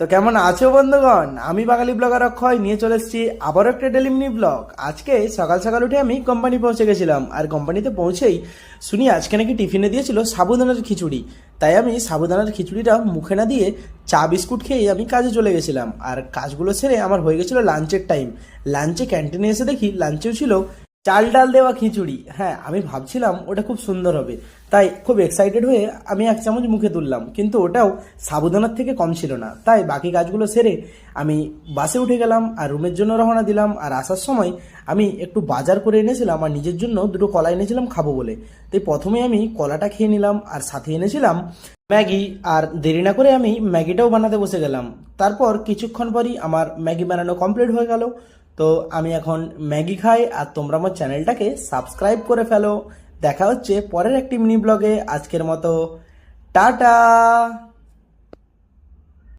তো কেমন আছো বন্ধুগণ? আমি বাঙালি ব্লগার অক্ষয় নিয়ে চলে এসেছি আবারও একটা ডেলি মিনি ব্লগ। আজকে সকাল সকাল উঠে আমি কোম্পানি পৌঁছে গেছিলাম, আর কোম্পানিতে পৌঁছেই শুনি আজকে নাকি টিফিনে দিয়েছিল সাবুদানার খিচুড়ি। তাই আমি সাবুদানার খিচুড়িটা মুখে না দিয়ে চা বিস্কুট খেয়ে আমি কাজে চলে গেছিলাম। আর কাজগুলো সেরে আমার হয়ে গেছিলো লাঞ্চের টাইম। লাঞ্চে ক্যান্টিনে এসে দেখি লাঞ্চেও ছিল চাল ডাল দেওয়া খিচুড়ি। হ্যাঁ, আমি ভাবছিলাম ওটা খুব সুন্দর হবে, তাই খুব এক্সাইটেড হয়ে আমি এক চামচ মুখে তুললাম, কিন্তু ওটাও সাবুদানার থেকে কম ছিল না। তাই বাকি কাজগুলো সেরে আমি বাসে উঠে গেলাম আর রুমের জন্য রওনা দিলাম। আর আসার সময় আমি একটু বাজার করে এনেছিলাম আর নিজের জন্য দুটো কলা এনেছিলাম খাবো বলে। তাই প্রথমে আমি কলাটা খেয়ে নিলাম আর সাথে এনেছিলাম ম্যাগি। আর দেরি না করে আমি ম্যাগিটাও বানাতে বসে গেলাম। তারপর কিছুক্ষণ পরই আমার ম্যাগি বানানো কমপ্লিট হয়ে গেল। তো আমি এখন ম্যাগি খাই, আর তোমরা আমার চ্যানেলটাকে সাবস্ক্রাইব করে ফেলো। দেখা হচ্ছে পরের একটি মিনি ব্লগে। আজকের মতো টাটা।